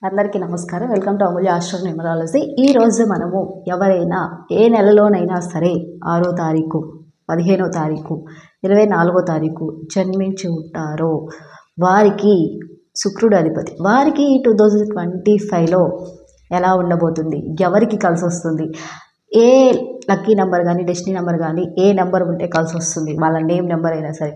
అందరికీ నమస్కారం. Welcome to Amulya astro numerology. ఈరోజు మనము ఎవరైనా ఏ నెలలోనైనా సరే 6వ తారీఖు, 15వ తారీఖు, 24వ తారీఖు జన్మించి ఉంటారో వారికి శుక్రుడు అధిపతి. వారికి 2025లో ఎలా ఉండబోతుంది, ఎవరికి కలిసి వస్తుంది, ఏ లక్కీ నెంబర్ కానీ డెస్టినీ నెంబర్ కానీ ఏ నెంబర్ ఉంటే కలిసి వస్తుంది, వాళ్ళ నేమ్ నెంబర్ అయినా సరే,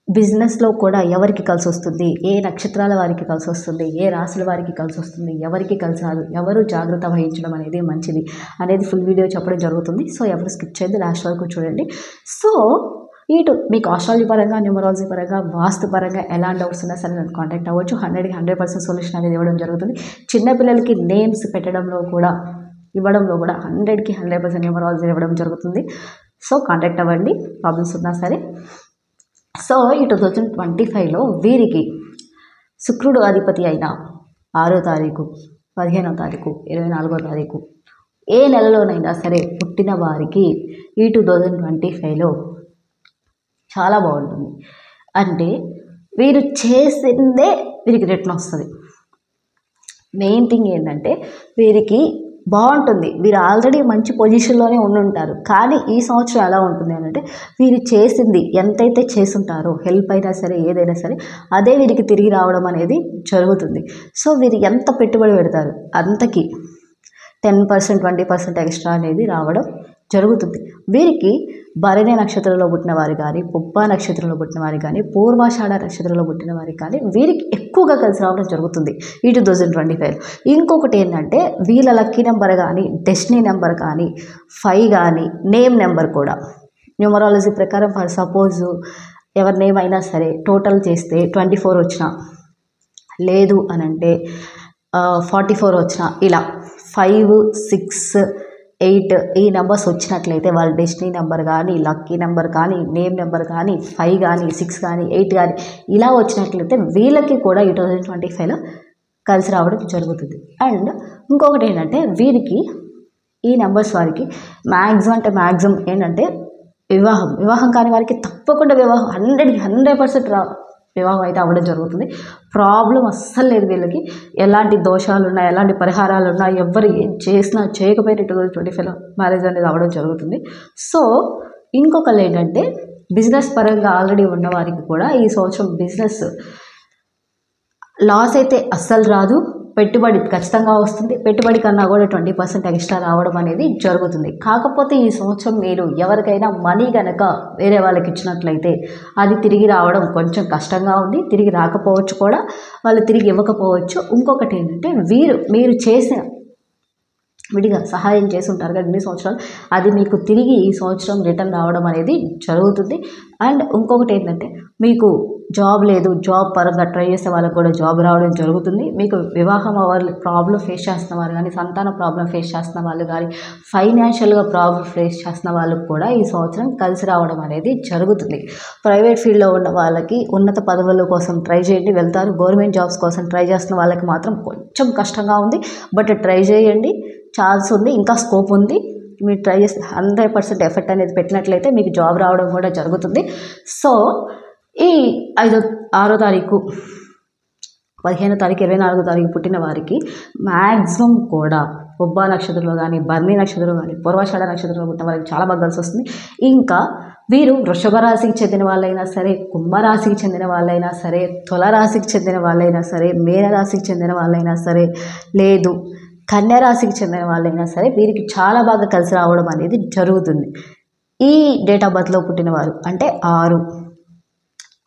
బిజినెస్లో కూడా ఎవరికి కలిసి వస్తుంది, ఏ నక్షత్రాల వారికి కలిసి వస్తుంది, ఏ రాశుల వారికి కలిసి వస్తుంది, ఎవరికి కలిసి రాదు, ఎవరు జాగ్రత్త వహించడం అనేది మంచిది అనేది ఫుల్ వీడియో చెప్పడం జరుగుతుంది. సో ఎవరు స్కిప్ చేయద్దు, లాస్ట్ వరకు చూడండి. సో మీకు ఆస్ట్రాలజీ పరంగా, న్యూమరాలజీ పరంగా, వాస్తు పరంగా ఎలాంటి డౌట్స్ ఉన్నా సరే నన్ను కాంటాక్ట్ అవ్వచ్చు. 100కి 100% సొల్యూషన్ అనేది ఇవ్వడం జరుగుతుంది. చిన్నపిల్లలకి నేమ్స్ పెట్టడంలో కూడా ఇవ్వడంలో కూడా 100కి 100% న్యూమరాలజీ ఇవ్వడం జరుగుతుంది. సో కాంటాక్ట్ అవ్వండి ప్రాబ్లమ్స్ ఉన్నా సరే. సో 2025లో వీరికి శుక్రుడు అధిపతి అయిన 6వ తారీఖు, 15వ తారీఖు, 24వ తారీఖు ఏ నెలలోనైనా సరే పుట్టిన వారికి 2025లో చాలా బాగుంటుంది. అంటే వీరు చేసిందే వీరికి రిటర్న్ వస్తుంది. మెయిన్ థింగ్ ఏంటంటే వీరికి బాగుంటుంది. వీరు ఆల్రెడీ మంచి పొజిషన్లోనే ఉండుంటారు. కానీ ఈ సంవత్సరం ఎలా ఉంటుంది అంటే వీరు చేసింది ఎంతైతే చేసుంటారో, హెల్ప్ అయినా సరే ఏదైనా సరే అదే వీరికి తిరిగి రావడం అనేది జరుగుతుంది. సో వీరు ఎంత పెట్టుబడి పెడతారు అంతకి 10%, 20% ఎక్స్ట్రా అనేది రావడం జరుగుతుంది. వీరికి భరణి నక్షత్రంలో పుట్టిన వారు కానీ, పుబ్బ నక్షత్రంలో పుట్టిన వారు కానీ, పూర్వాషాఢ నక్షత్రంలో పుట్టిన వారికి కానీ వీరికి ఎక్కువగా కలిసి రావడం జరుగుతుంది ఈ 2025. ఇంకొకటి ఏంటంటే వీళ్ళ లక్కీ నెంబర్ కానీ, డెస్టినీ నెంబర్ కానీ, 5 కానీ, నేమ్ నెంబర్ కూడా న్యూమరాలజీ ప్రకారం ఫర్ సపోజ్ ఎవరి నేమ్ అయినా సరే టోటల్ చేస్తే 24 వచ్చినా, లేదు అని అంటే 44 వచ్చినా, ఇలా 5, 6, 8 ఈ నెంబర్స్ వచ్చినట్లయితే వాళ్ళ డెస్టినీ నెంబర్ కానీ, లక్కీ నెంబర్ కానీ, నేమ్ నెంబర్ కానీ, 5 కానీ, 6 కానీ, 8 కానీ ఇలా వచ్చినట్లయితే వీళ్ళకి కూడా 2025లో కలిసి రావడం జరుగుతుంది. అండ్ ఇంకొకటి ఏంటంటే వీరికి ఈ నెంబర్స్ వారికి మ్యాక్సిమం ఏంటంటే వివాహం కాని వారికి తప్పకుండా వివాహం 100కి 100% వివాహం అయితే అవ్వడం జరుగుతుంది. ప్రాబ్లం అస్సలు లేదు. వీళ్ళకి ఎలాంటి దోషాలు ఉన్నా, ఎలాంటి పరిహారాలు ఉన్నా, ఎవరు ఏం చేసినా చేయకపోయినా 2025లో మ్యారేజ్ అనేది అవ్వడం జరుగుతుంది. సో ఇంకొకళ్ళు ఏంటంటే బిజినెస్ పరంగా ఆల్రెడీ ఉన్న వారికి కూడా ఈ సంవత్సరం బిజినెస్ లాస్ అయితే అస్సలు రాదు. పెట్టుబడి ఖచ్చితంగా వస్తుంది. పెట్టుబడి కన్నా కూడా 20% ఎక్స్ట్రా రావడం అనేది జరుగుతుంది. కాకపోతే ఈ సంవత్సరం మీరు ఎవరికైనా మనీ కనుక వేరే వాళ్ళకి ఇచ్చినట్లయితే అది తిరిగి రావడం కొంచెం కష్టంగా ఉంది. తిరిగి రాకపోవచ్చు కూడా, వాళ్ళు తిరిగి ఇవ్వకపోవచ్చు. ఇంకొకటి ఏంటంటే మీరు చేసిన విడిగా సహాయం చేసి ఉంటారు కదా ఇన్ని సంవత్సరాలు, అది మీకు తిరిగి ఈ సంవత్సరం రిటర్న్ రావడం అనేది జరుగుతుంది. అండ్ ఇంకొకటి ఏంటంటే మీకు జాబ్ లేదు, జాబ్ పరంగా ట్రై చేసే వాళ్ళకి కూడా జాబ్ రావడం జరుగుతుంది. మీకు వివాహం అవ్వాలి ప్రాబ్లం ఫేస్ చేస్తున్న వారు కానీ, సంతాన ప్రాబ్లం ఫేస్ చేస్తున్న వాళ్ళు కానీ, ఫైనాన్షియల్గా ప్రాబ్లం ఫేస్ చేస్తున్న వాళ్ళకు కూడా ఈ సంవత్సరం కలిసి రావడం అనేది జరుగుతుంది. ప్రైవేట్ ఫీల్డ్లో ఉన్న వాళ్ళకి ఉన్నత పదవుల కోసం ట్రై చేయండి, వెళ్తారు. గవర్నమెంట్ జాబ్స్ కోసం ట్రై చేస్తున్న వాళ్ళకి మాత్రం కొంచెం కష్టంగా ఉంది. బట్ ట్రై చేయండి, ఛాన్స్ ఉంది, ఇంకా స్కోప్ ఉంది. మీరు ట్రై చేస్తే 100% ఎఫర్ట్ అనేది పెట్టినట్లయితే మీకు జాబ్ రావడం కూడా జరుగుతుంది. సో ఈ 6వ తారీఖు, 15వ తారీఖు, 24వ తారీఖు పుట్టిన వారికి మ్యాక్సిమం కూడా పుబ్బ నక్షత్రంలో కానీ, భరణి నక్షత్రంలో కానీ, పూర్వాషాఢ నక్షత్రంలో పుట్టిన వారికి చాలా బాగా కలిసి వస్తుంది. ఇంకా వీరు వృషభ రాశికి చెందిన వాళ్ళైనా సరే, కుంభరాశికి చెందిన వాళ్ళైనా సరే, తుల రాశికి చెందిన వాళ్ళైనా సరే, మీనరాశికి చెందిన వాళ్ళైనా సరే, లేదు కన్యా రాశికి చెందిన వాళ్ళైనా సరే వీరికి చాలా బాగా కలిసి రావడం అనేది జరుగుతుంది. ఈ డేట్ ఆఫ్ బర్త్లో పుట్టిన వారు అంటే 6,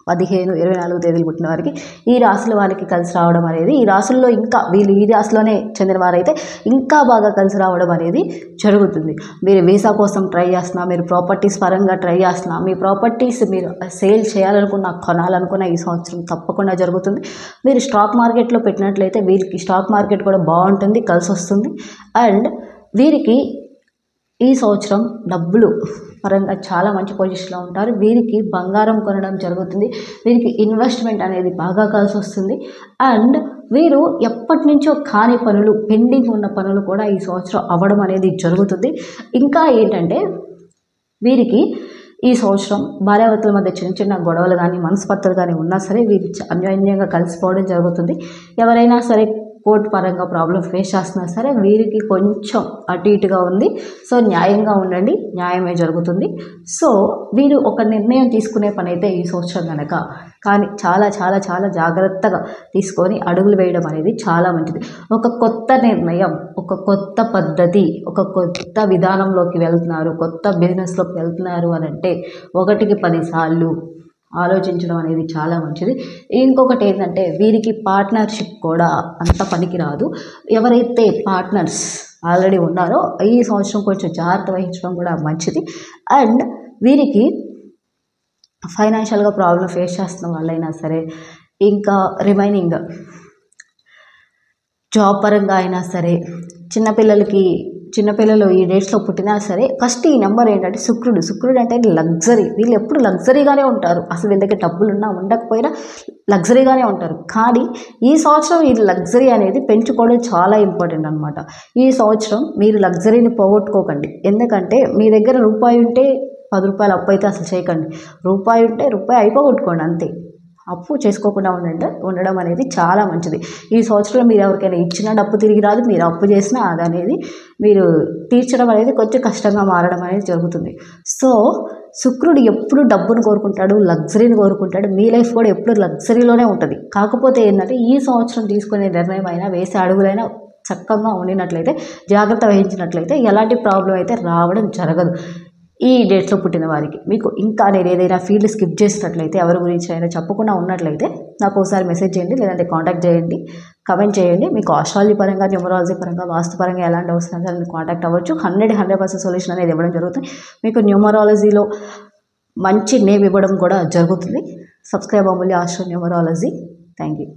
15, 24 తేదీలు పుట్టిన వారికి ఈ రాశుల వారికి కలిసి రావడం అనేది, ఈ రాశుల్లో ఇంకా వీళ్ళు ఈ రాశిలోనే చెందిన వారైతే ఇంకా బాగా కలిసి రావడం అనేది జరుగుతుంది. మీరు వీసా కోసం ట్రై చేస్తున్నా, మీరు ప్రాపర్టీస్ పరంగా ట్రై చేస్తున్నా, మీ ప్రాపర్టీస్ మీరు సేల్ చేయాలనుకున్నా, కొనాలనుకున్న ఈ సంవత్సరం తప్పకుండా జరుగుతుంది. మీరు స్టాక్ మార్కెట్లో పెట్టినట్లయితే వీరికి స్టాక్ మార్కెట్ కూడా బాగుంటుంది, కలిసి వస్తుంది. అండ్ వీరికి ఈ సంవత్సరం డబ్బులు పరంగా చాలా మంచి పొజిషన్లో ఉంటారు. వీరికి బంగారం కొనడం జరుగుతుంది. వీరికి ఇన్వెస్ట్మెంట్ అనేది బాగా కలిసి వస్తుంది. అండ్ వీరు ఎప్పటి నుంచో కాని పనులు, పెండింగ్ ఉన్న పనులు కూడా ఈ సంవత్సరం అవ్వడం అనేది జరుగుతుంది. ఇంకా ఏంటంటే వీరికి ఈ సంవత్సరం భార్యాభర్తల మధ్య చిన్న చిన్న గొడవలు కానీ, మనస్పర్ధలు కానీ ఉన్నా సరే వీరు అన్యోన్యంగా కలిసిపోవడం జరుగుతుంది. ఎవరైనా సరే కోర్టు పరంగా ప్రాబ్లం ఫేస్ చేస్తున్నా సరే వీరికి కొంచెం అటు ఇటుగా ఉంది. సో న్యాయంగా ఉండండి, న్యాయమే జరుగుతుంది. సో వీరు ఒక నిర్ణయం తీసుకునే పని అయితే ఈ సంవత్సరం కనుక కానీ చాలా చాలా చాలా జాగ్రత్తగా తీసుకొని అడుగులు వేయడం అనేది చాలా మంచిది. ఒక కొత్త నిర్ణయం, ఒక కొత్త పద్ధతి, ఒక కొత్త విధానంలోకి వెళ్తున్నారు, కొత్త బిజినెస్లోకి వెళ్తున్నారు అని అంటే 1కి 10 సార్లు ఆలోచించడం అనేది చాలా మంచిది. ఇంకొకటి ఏంటంటే వీరికి పార్ట్నర్షిప్ కూడా అంత పనికి రాదు. ఎవరైతే పార్ట్నర్స్ ఆల్రెడీ ఉన్నారో ఈ సంవత్సరం కొంచెం జాగ్రత్త వహించడం కూడా మంచిది. అండ్ వీరికి ఫైనాన్షియల్గా ప్రాబ్లం ఫేస్ చేస్తున్న వాళ్ళైనా సరే, ఇంకా రిమైనింగ్ జాబ్ పరంగా అయినా సరే, చిన్నపిల్లలు ఈ డేట్స్లో పుట్టినా సరే ఫస్ట్ ఈ నెంబర్ ఏంటంటే శుక్రుడు అంటే లగ్జరీ. వీళ్ళు ఎప్పుడు లగ్జరీగానే ఉంటారు. అసలు వీళ్ళ దగ్గర డబ్బులున్నా ఉండకపోయినా లగ్జరీగానే ఉంటారు. కానీ ఈ సంవత్సరం ఈ లగ్జరీ అనేది పెంచుకోవడం చాలా ఇంపార్టెంట్ అనమాట. ఈ సంవత్సరం మీరు లగ్జరీని పోగొట్టుకోకండి. ఎందుకంటే మీ దగ్గర రూపాయి ఉంటే 10 రూపాయలు అప్పు అయితే అసలు చేయకండి. రూపాయి ఉంటే రూపాయి అయిపోగొట్టుకోండి అంతే. అప్పు చేసుకోకుండా ఉండడం అనేది చాలా మంచిది. ఈ సంవత్సరంలో మీరు ఎవరికైనా ఇచ్చిన డబ్బు తిరిగి రాదు. మీరు అప్పు చేసినా అది అనేది మీరు తీర్చడం అనేది కొంచెం కష్టంగా మారడం అనేది జరుగుతుంది. సో శుక్రుడు ఎప్పుడు డబ్బును కోరుకుంటాడు, లగ్జరీని కోరుకుంటాడు. మీ లైఫ్ కూడా ఎప్పుడు లగ్జరీలోనే ఉంటుంది. కాకపోతే ఏంటంటే ఈ సంవత్సరం తీసుకునే నిర్ణయం అయినా, వేసే అడుగులైనా చక్కగా ఉండినట్లయితే, జాగ్రత్త వహించినట్లయితే ఎలాంటి ప్రాబ్లం అయితే రావడం జరగదు. ఈ డేట్స్లో పుట్టిన వారికి మీకు ఇంకా నేను ఏదైనా ఫీల్డ్ స్కిప్ చేసినట్లయితే, ఎవరి గురించి అయినా చెప్పకుండా ఉన్నట్లయితే నాకు ఒకసారి మెసేజ్ చేయండి, లేదంటే కాంటాక్ట్ చేయండి, కమెంట్ చేయండి. మీకు ఆస్ట్రాలజీ పరంగా, న్యూమరాలజీ పరంగా, వాస్తు పరంగా ఎలాంటి అవసరం సరే కాంటాక్ట్ అవ్వచ్చు. 100% సొల్యూషన్ అనేది ఇవ్వడం జరుగుతుంది. మీకు న్యూమరాలజీలో మంచి నేమ్ ఇవ్వడం కూడా జరుగుతుంది. సబ్స్క్రైబ్ అవ్వాలి ఆస్ట్రో న్యూమరాలజీ. Thank you.